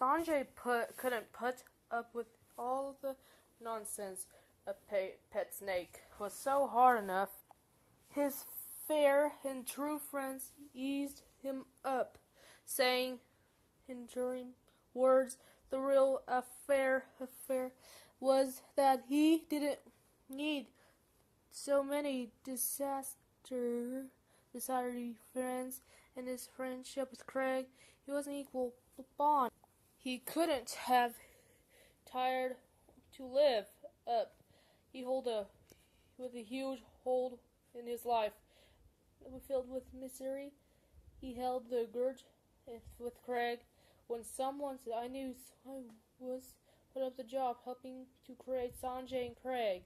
Sanjay couldn't put up with all the nonsense. A pet snake was so hard enough. His fair and true friends eased him up, saying, in enduring words, the real affair was that he didn't need so many disastrous friends, and his friendship with Craig, he was an equal bond. He couldn't have tired to live up. He held with a huge hold in his life, filled with misery. He held the grudge with Craig when someone I knew was put up the job helping to create Sanjay and Craig.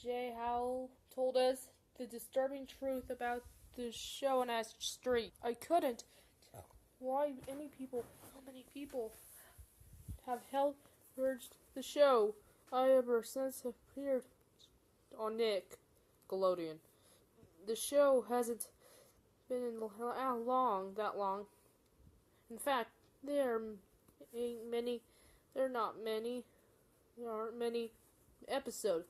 J. Howell told us the disturbing truth about the show on Ash Street. I couldn't. Why how many people have held urged the show I ever since appeared on Nickelodeon. The show hasn't been in that long. In fact, there aren't many episodes.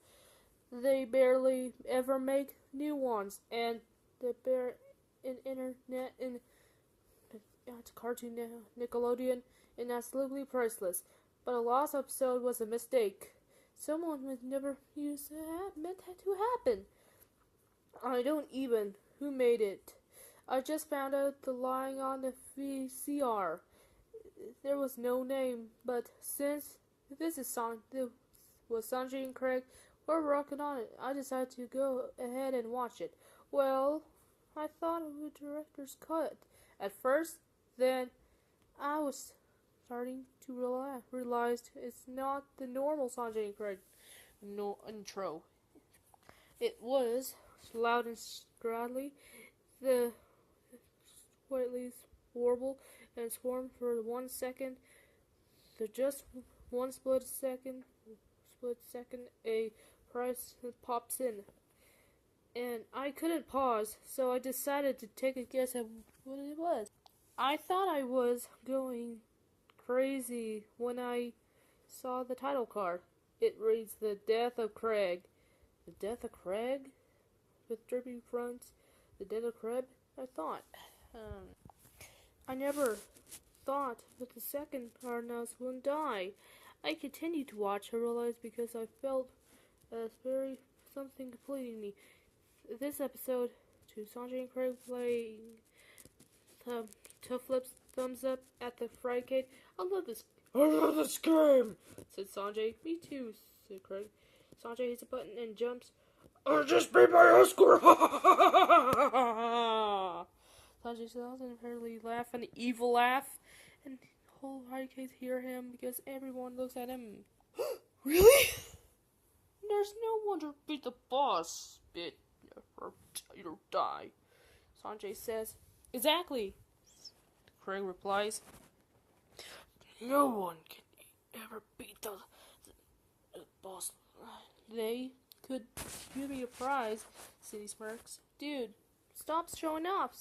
They barely ever make new ones, and the internet and cartoon Nickelodeon is absolutely priceless. But a lost episode was a mistake. Someone would never meant that to happen. I don't even who made it. I just found out the lying on the VCR. There was no name, but since this was Sanjay and Craig were working on it, I decided to go ahead and watch it. Well, I thought of the director's cut at first, then I was starting to realize it's not the normal Sanjay and Craig intro. It was loud and scraggly, the slightly warble and swarm for 1 second. Just one split second, a price pops in, and I couldn't pause, so I decided to take a guess at what it was. I thought I was going crazy when I saw the title card. It reads The Death of Craig. The Death of Craig? With dripping fronts. The Death of Craig? I thought. I never thought that the second Cardinals wouldn't die. I continued to watch. I realized because I felt very something completing me. This episode, to Sanjay and Craig playing Tough Flips thumbs up at the fried cake. I love this game, said Sanjay. Me too, said Craig. Sanjay hits a button and jumps. I'll just be my high score. Sanjay smiles and apparently laugh, an evil laugh, and the whole fried cake hear him because everyone looks at him. Really? There's no one to beat the boss, bit or die. Sanjay says. Exactly. Craig replies. No one can ever beat the boss. They could give me a prize, City smirks. Dude, stop showing off,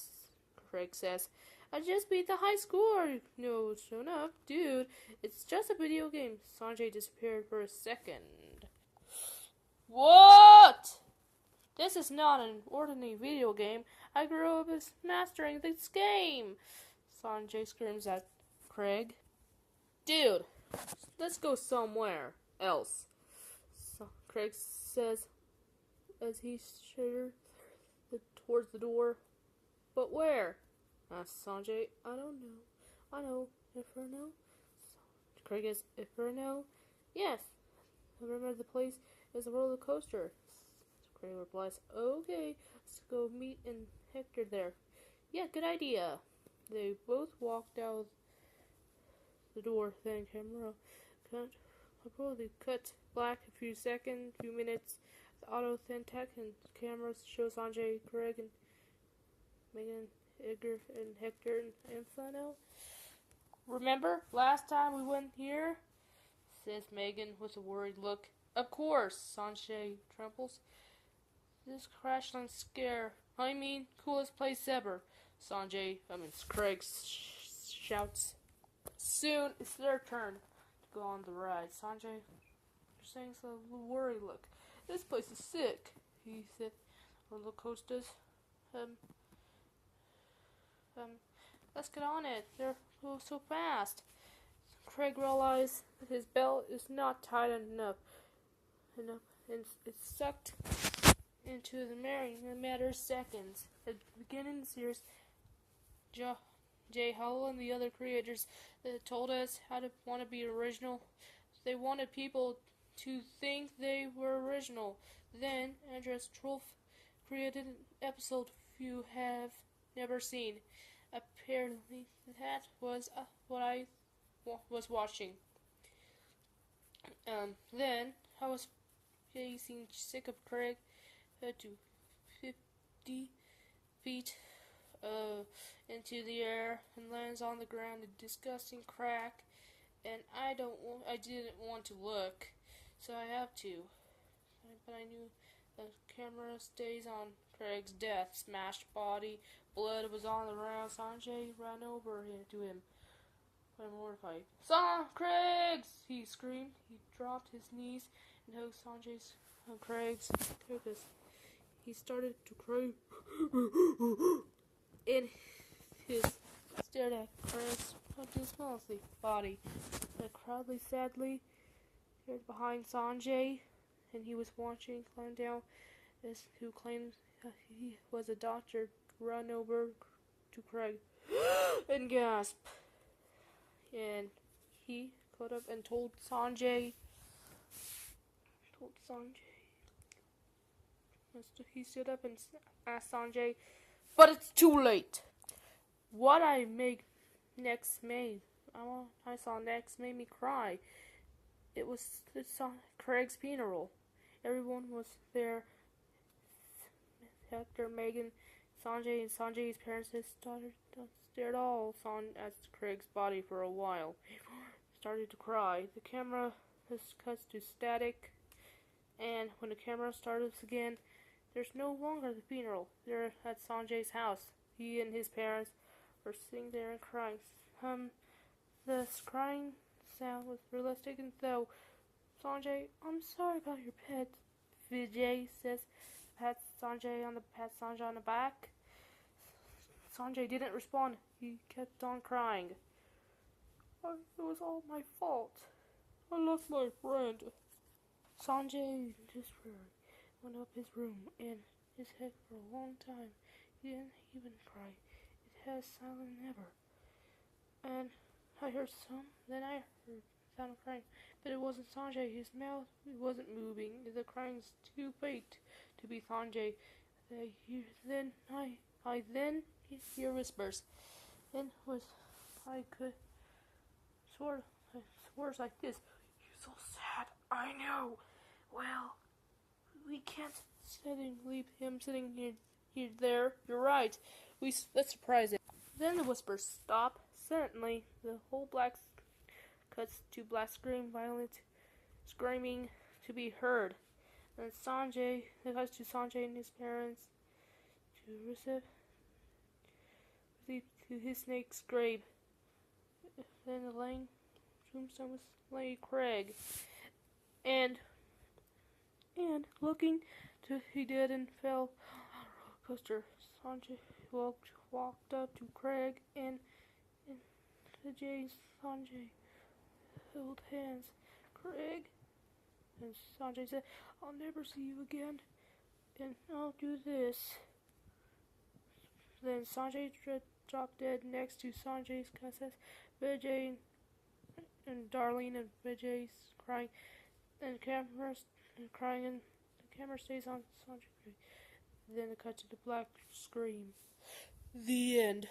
Craig says. I just beat the high score. No, showing up. Dude, it's just a video game. Sanjay disappeared for a second. What? This is not an ordinary video game. I grew up as mastering this game. Sanjay screams at Craig. Dude, let's go somewhere else, Craig says as he shuddered towards the door. But where? Asked Sanjay. I don't know. I know. Inferno? Craig is Inferno? Yes. I remember the place is a roller coaster. Craig replies, okay, let's go meet and Hector there. Yeah, good idea. They both walked out the door, then camera cut black a few minutes. The auto then tech and cameras show Sanjay, Craig, and Megan, Edgar, and Hector and Inferno. Remember last time we went here? Says Megan with a worried look. Of course, Sanjay trembles. This crashland scare. I mean, coolest place ever. Craig shouts. Soon it's their turn to go on the ride. Sanjay, you're saying so worried look. This place is sick, he said. Roller coasters. Um, let's get on it. They're moving so fast. Craig realized that his belt is not tight enough, and it's sucked into the marrying in a matter of seconds. At the beginning of the series, Jay Hull and the other creators told us how to want to be original. They wanted people to think they were original. Then Andres Trolf created an episode few have never seen. Apparently, that was what I was watching. Then I was facing sick of Craig to 50 feet into the air and lands on the ground a disgusting crack, and I didn't want to look, so I have to. But I knew the camera stays on Craig's death, smashed body, blood was on the ground. Sanjay ran over to him. I'm mortified. Craig's! He screamed. He dropped his knees and hugged Sanjay's Craig's purpose. He started to cry. In his stared at Craig's dismal body. The crowd sadly stared behind Sanjay, and he was watching climb down as who claimed he was a doctor run over to Craig and gasp. And he got up and told Sanjay. He stood up and asked Sanjay, but it's too late. What I saw next made me cry. It was Craig's funeral. Everyone was there. Hector, Megan, Sanjay, and Sanjay's parents stared all at Craig's body for a while. Started to cry. The camera cuts to static, and when the camera starts again, there's no longer the funeral. They're at Sanjay's house. He and his parents were sitting there and crying. The crying sound was realistic, and though Sanjay, I'm sorry about your pet, Vijay says, pats Sanjay on the back. Sanjay didn't respond. He kept on crying. It was all my fault. I lost my friend. Sanjay just went up his room and his head for a long time. He didn't even cry. It has silent never. And I heard then I heard sound of crying. But it wasn't Sanjay. His mouth wasn't moving. The crying's too fake to be Sanjay. Then I hear whispers. And I could words like this. You're so sad. I know. Well, we can't leave him sitting here there. You're right. Let's surprise him. Then the whispers stop. Suddenly, the whole black cuts to black scream, violent screaming to be heard. And it cuts to Sanjay and his parents to to his snake's grave. Then the tombstone was lay Craig. And looking to he did and fell on a roller coaster. Sanjay walked up to Craig and Sanjay held hands. Craig, and Sanjay said, I'll never see you again, and I'll do this. Then Sanjay dropped dead next to Sanjay's cousins, Vijay and Darlene, and Vijay's crying, and crying, and the camera stays on Sanjay. Then it cuts to the black screen. The end.